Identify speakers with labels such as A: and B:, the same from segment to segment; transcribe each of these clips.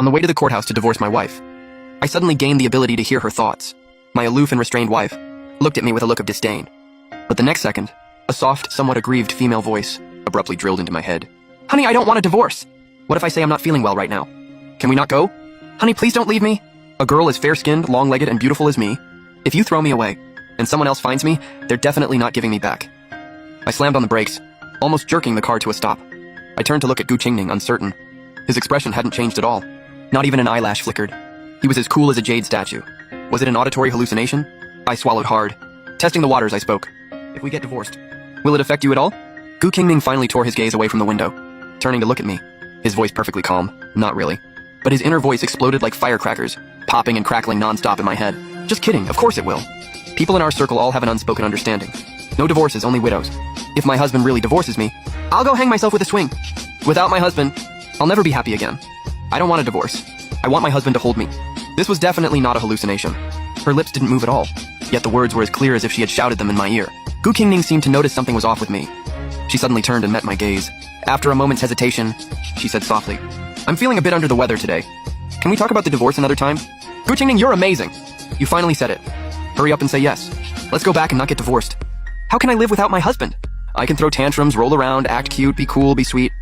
A: the way to the courthouse to divorce my wife. I suddenly gained the ability to hear her thoughts. My aloof and restrained wife looked at me with a look of disdain. But the next second, a soft, somewhat aggrieved female voice abruptly drilled into my head. Honey, I don't want a divorce. What if I say I'm not feeling well right now? Can we not go? Honey, please don't leave me. A girl as fair-skinned, long-legged, and beautiful as me. If you throw me away, and someone else finds me, they're definitely not giving me back. I slammed on the brakes, almost jerking the car to a stop. I turned to look at Gu Qingning, uncertain. His expression hadn't changed at all. Not even an eyelash flickered. He was as cool as a jade statue. Was it an auditory hallucination? I swallowed hard. Testing the waters, I spoke. If we get divorced, will it affect you at all? Gu Qingning finally tore his gaze away from the window, turning to look at me. His voice perfectly calm. Not really. But his inner voice exploded like firecrackers, popping and crackling non-stop in my head. Just kidding, of course it will. People in our circle all have an unspoken understanding. No divorces, only widows. If my husband really divorces me, I'll go hang myself with a swing. Without my husband, I'll never be happy again. I don't want a divorce. I want my husband to hold me. This was definitely not a hallucination. Her lips didn't move at all, yet the words were as clear as if she had shouted them in my ear. Gu Qingning seemed to notice something was off with me. She suddenly turned and met my gaze. After a moment's hesitation, she said softly, I'm feeling a bit under the weather today. Can we talk about the divorce another time? Gu Qingning, you're amazing. You finally said it. Hurry up and say yes. Let's go back and not get divorced. How can I live without my husband? I can throw tantrums, roll around, act cute, be cool, be sweet.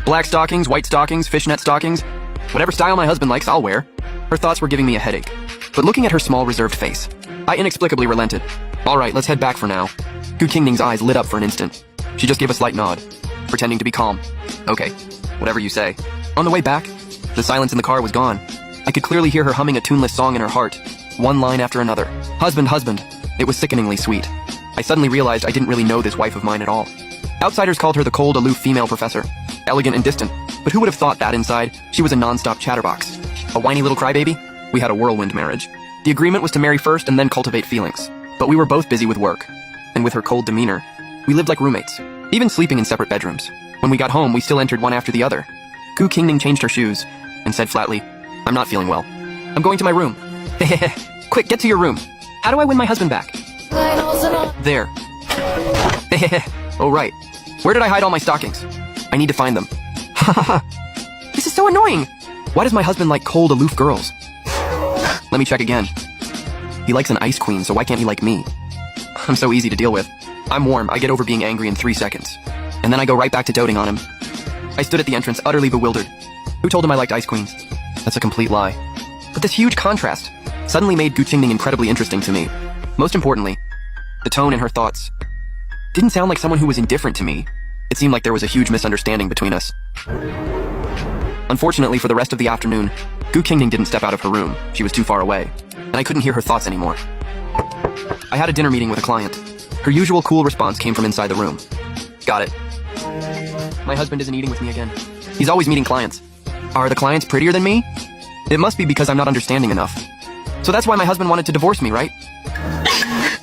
A: Black stockings, white stockings, fishnet stockings. Whatever style my husband likes, I'll wear. Her thoughts were giving me a headache. But looking at her small, reserved face, I inexplicably relented. All right, let's head back for now. Gu Qingning's eyes lit up for an instant. She just gave a slight nod, pretending to be calm. Okay, whatever you say. On the way back, the silence in the car was gone. I could clearly hear her humming a tuneless song in her heart, one line after another. Husband, husband. It was sickeningly sweet. I suddenly realized I didn't really know this wife of mine at all. Outsiders called her the cold, aloof female professor, elegant and distant, but who would have thought that inside, she was a non-stop chatterbox? A whiny little crybaby? We had a whirlwind marriage. The agreement was to marry first and then cultivate feelings. But we were both busy with work. And with her cold demeanor, we lived like roommates, even sleeping in separate bedrooms. When we got home, we still entered one after the other. Gu Qingning changed her shoes and said flatly, I'm not feeling well. I'm going to my room. Quick, get to your room. How do I win my husband back? There. Oh, right. Where did I hide all my stockings? I need to find them. This is so annoying. Why does my husband like cold, aloof girls? Let me check again. He likes an ice queen, so why can't he like me? I'm so easy to deal with. I'm warm, I get over being angry in 3 seconds. And then I go right back to doting on him. I stood at the entrance, utterly bewildered. Who told him I liked ice queens? That's a complete lie. But this huge contrast suddenly made Gu Qingning incredibly interesting to me. Most importantly, the tone in her thoughts didn't sound like someone who was indifferent to me. It seemed like there was a huge misunderstanding between us. Unfortunately, for the rest of the afternoon, Gu Qingning didn't step out of her room. She was too far away, and I couldn't hear her thoughts anymore. I had a dinner meeting with a client. Her usual cool response came from inside the room. Got it. My husband isn't eating with me again. He's always meeting clients. Are the clients prettier than me? It must be because I'm not understanding enough. So that's why my husband wanted to divorce me, right?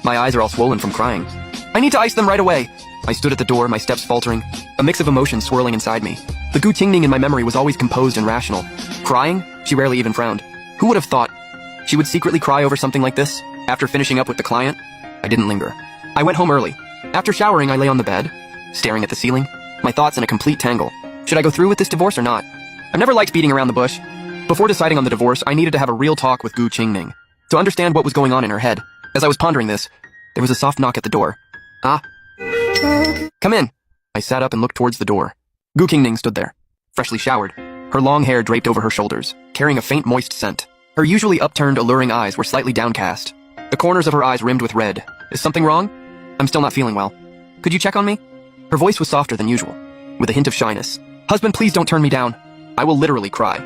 A: My eyes are all swollen from crying. I need to ice them right away. I stood at the door, my steps faltering, a mix of emotions swirling inside me. The Gu Qingning in my memory was always composed and rational. Crying? She rarely even frowned. Who would have thought she would secretly cry over something like this after finishing up with the client? I didn't linger. I went home early. After showering, I lay on the bed, staring at the ceiling, my thoughts in a complete tangle. Should I go through with this divorce or not? I've never liked beating around the bush. Before deciding on the divorce, I needed to have a real talk with Gu Qingning to understand what was going on in her head. As I was pondering this, there was a soft knock at the door. Ah. Come in. I sat up and looked towards the door. Gu Qingning stood there, freshly showered, her long hair draped over her shoulders, carrying a faint moist scent. Her usually upturned, alluring eyes were slightly downcast. The corners of her eyes rimmed with red. Is something wrong? I'm still not feeling well. Could you check on me? Her voice was softer than usual, with a hint of shyness. Husband, please don't turn me down. I will literally cry.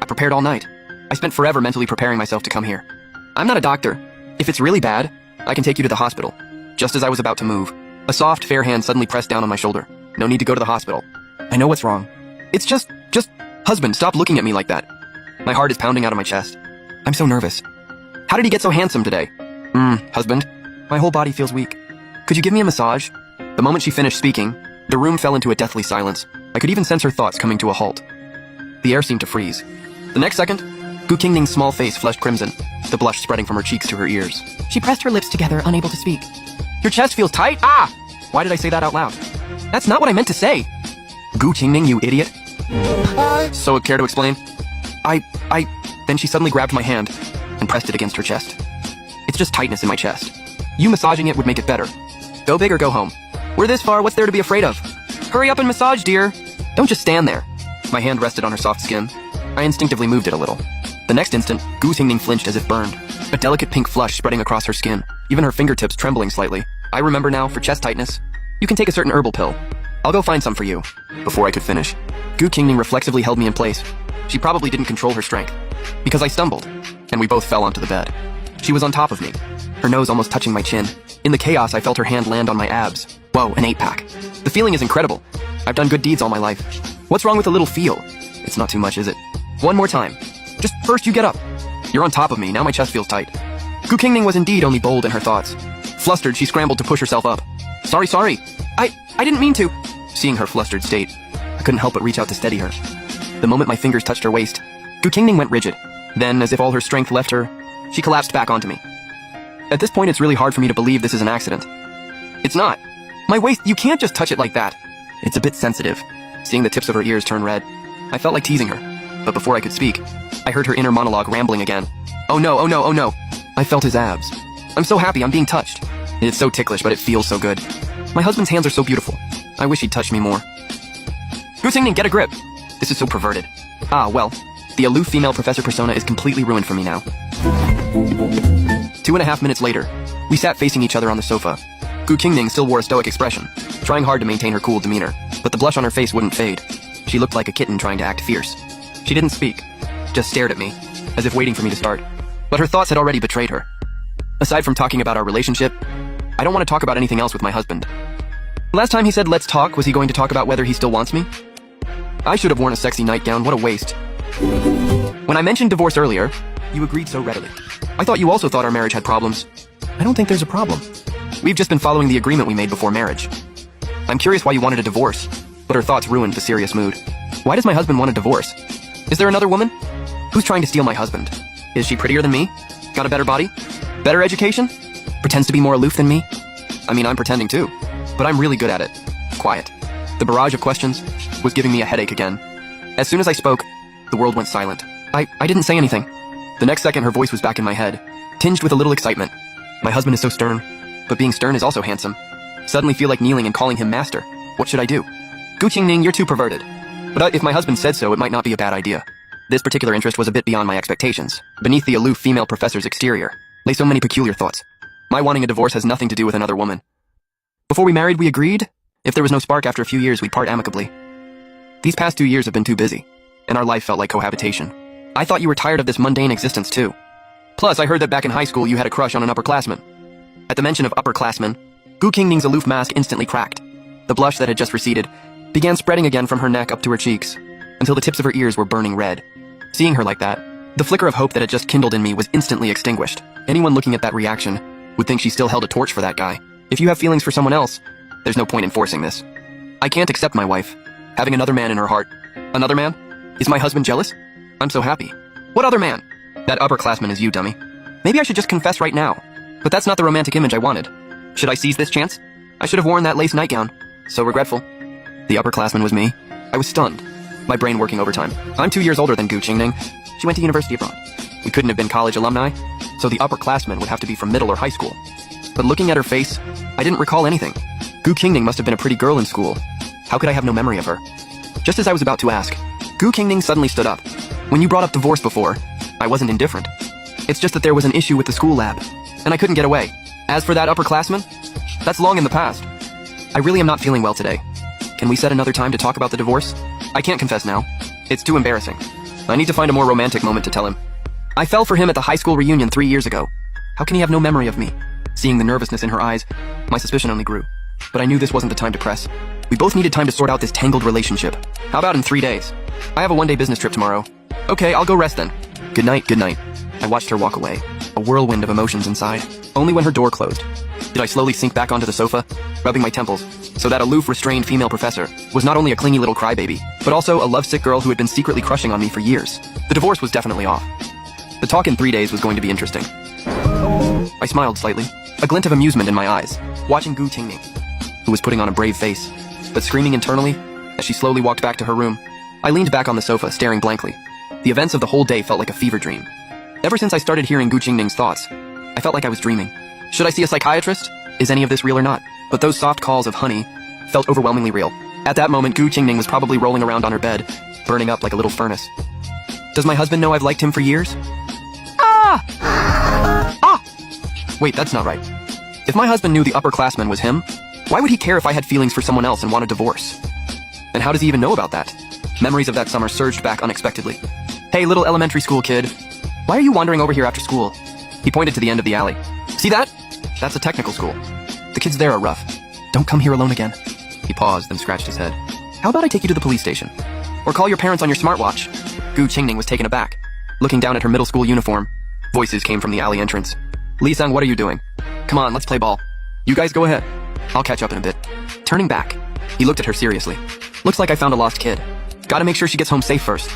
A: I prepared all night. I spent forever mentally preparing myself to come here. I'm not a doctor. If it's really bad, I can take you to the hospital. Just as I was about to move, a soft, fair hand suddenly pressed down on my shoulder. No need to go to the hospital. I know what's wrong. It's just, husband, stop looking at me like that. My heart is pounding out of my chest. I'm so nervous. How did he get so handsome today? Husband, my whole body feels weak. Could you give me a massage? The moment she finished speaking, the room fell into a deathly silence. I could even sense her thoughts coming to a halt. The air seemed to freeze. The next second, Gu Qingning's small face flushed crimson, the blush spreading from her cheeks to her ears. She pressed her lips together, unable to speak. Your chest feels tight? Ah! Why did I say that out loud? That's not what I meant to say. Gu Qingning, you idiot. So, care to explain? Then she suddenly grabbed my hand and pressed it against her chest. It's just tightness in my chest. You massaging it would make it better. Go big or go home. We're this far, what's there to be afraid of? Hurry up and massage, dear. Don't just stand there. My hand rested on her soft skin. I instinctively moved it a little. The next instant, Gu Tingning flinched as if burned. A delicate pink flush spreading across her skin, even her fingertips trembling slightly. I remember now, for chest tightness, you can take a certain herbal pill. I'll go find some for you. Before I could finish, Gu Tingning reflexively held me in place. She probably didn't control her strength, because I stumbled, and we both fell onto the bed. She was on top of me, her nose almost touching my chin. In the chaos, I felt her hand land on my abs. Whoa, an 8-pack. The feeling is incredible. I've done good deeds all my life. What's wrong with a little feel? It's not too much, is it? One more time. Just first you get up. You're on top of me, now my chest feels tight. Gu Tingning was indeed only bold in her thoughts. Flustered, she scrambled to push herself up. Sorry. I didn't mean to. Seeing her flustered state, I couldn't help but reach out to steady her. The moment my fingers touched her waist, Gu Tingning went rigid. Then, as if all her strength left her, she collapsed back onto me. At this point, it's really hard for me to believe this is an accident. It's not. My waist, you can't just touch it like that. It's a bit sensitive. Seeing the tips of her ears turn red, I felt like teasing her. But before I could speak, I heard her inner monologue rambling again. Oh no. I felt his abs. I'm so happy I'm being touched. It's so ticklish, but it feels so good. My husband's hands are so beautiful. I wish he'd touched me more. Gu Tingning, get a grip. This is so perverted. Well, the aloof female professor persona is completely ruined for me now. 2.5 minutes later, we sat facing each other on the sofa. Gu Tingning still wore a stoic expression, trying hard to maintain her cool demeanor, but the blush on her face wouldn't fade. She looked like a kitten trying to act fierce. She didn't speak, just stared at me, as if waiting for me to start. But her thoughts had already betrayed her. Aside from talking about our relationship, I don't want to talk about anything else with my husband. Last time he said let's talk, was he going to talk about whether he still wants me? I should have worn a sexy nightgown, what a waste. When I mentioned divorce earlier, you agreed so readily. I thought you also thought our marriage had problems. I don't think there's a problem. We've just been following the agreement we made before marriage. I'm curious why you wanted a divorce, but her thoughts ruined the serious mood. Why does my husband want a divorce? Is there another woman? Who's trying to steal my husband? Is she prettier than me? Got a better body? Better education? Pretends to be more aloof than me? I mean, I'm pretending too, but I'm really good at it. Quiet. The barrage of questions was giving me a headache again. As soon as I spoke, the world went silent. I didn't say anything. The next second, her voice was back in my head, tinged with a little excitement. My husband is so stern, but being stern is also handsome. Suddenly feel like kneeling and calling him master. What should I do? Gu Tingning, you're too perverted. But if my husband said so, it might not be a bad idea. This particular interest was a bit beyond my expectations. Beneath the aloof female professor's exterior lay so many peculiar thoughts. My wanting a divorce has nothing to do with another woman. Before we married, we agreed, if there was no spark after a few years, we'd part amicably. These past 2 years have been too busy, and our life felt like cohabitation. I thought you were tired of this mundane existence too. Plus, I heard that back in high school you had a crush on an upperclassman. At the mention of upperclassmen, Gu Tingning's aloof mask instantly cracked. The blush that had just receded began spreading again from her neck up to her cheeks, until the tips of her ears were burning red. Seeing her like that, the flicker of hope that had just kindled in me was instantly extinguished. Anyone looking at that reaction would think she still held a torch for that guy. If you have feelings for someone else, there's no point in forcing this. I can't accept my wife having another man in her heart. Another man? Is my husband jealous? I'm so happy. What other man? That upperclassman is you, dummy. Maybe I should just confess right now. But that's not the romantic image I wanted. Should I seize this chance? I should have worn that lace nightgown. So regretful. The upperclassman was me. I was stunned, my brain working overtime. I'm 2 years older than Gu Tingning. She went to university abroad. We couldn't have been college alumni, so the upperclassman would have to be from middle or high school. But looking at her face, I didn't recall anything. Gu Tingning must have been a pretty girl in school. How could I have no memory of her? Just as I was about to ask, Gu Tingning suddenly stood up. When you brought up divorce before, I wasn't indifferent. It's just that there was an issue with the school lab, and I couldn't get away. As for that upperclassman, that's long in the past. I really am not feeling well today. Can we set another time to talk about the divorce? I can't confess now. It's too embarrassing. I need to find a more romantic moment to tell him. I fell for him at the high school reunion 3 years ago. How can he have no memory of me? Seeing the nervousness in her eyes, my suspicion only grew. But I knew this wasn't the time to press. We both needed time to sort out this tangled relationship. How about in 3 days? I have a one-day business trip tomorrow. Okay, I'll go rest then. Good night, good night. I watched her walk away, a whirlwind of emotions inside. Only when her door closed did I slowly sink back onto the sofa, rubbing my temples, so that aloof, restrained female professor was not only a clingy little crybaby, but also a lovesick girl who had been secretly crushing on me for years. The divorce was definitely off. The talk in 3 days was going to be interesting. I smiled slightly, a glint of amusement in my eyes, watching Gu Tingning, who was putting on a brave face, but screaming internally as she slowly walked back to her room. I leaned back on the sofa, staring blankly. The events of the whole day felt like a fever dream. Ever since I started hearing Gu Qingning's thoughts, I felt like I was dreaming. Should I see a psychiatrist? Is any of this real or not? But those soft calls of honey felt overwhelmingly real. At that moment, Gu Qingning was probably rolling around on her bed, burning up like a little furnace. Does my husband know I've liked him for years? Wait, that's not right. If my husband knew the upperclassman was him, why would he care if I had feelings for someone else and want a divorce? And how does he even know about that? Memories of that summer surged back unexpectedly. Hey, little elementary school kid. Why are you wandering over here after school? He pointed to the end of the alley. See that? That's a technical school. The kids there are rough. Don't come here alone again. He paused, then scratched his head. How about I take you to the police station? Or call your parents on your smartwatch? Gu Qingning was taken aback. Looking down at her middle school uniform, voices came from the alley entrance. Li Sang, what are you doing? Come on, let's play ball. You guys go ahead. I'll catch up in a bit. Turning back, he looked at her seriously. Looks like I found a lost kid. Gotta make sure she gets home safe first.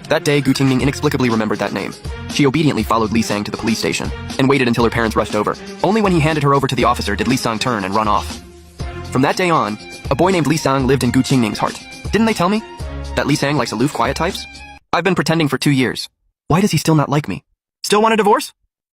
A: That day, Gu Qingning inexplicably remembered that name. She obediently followed Li Sang to the police station and waited until her parents rushed over. Only when he handed her over to the officer did Li Sang turn and run off. From that day on, a boy named Li Sang lived in Gu Qingning's heart. Didn't they tell me that Li Sang likes aloof, quiet types? I've been pretending for 2 years. Why does he still not like me? Still want a divorce?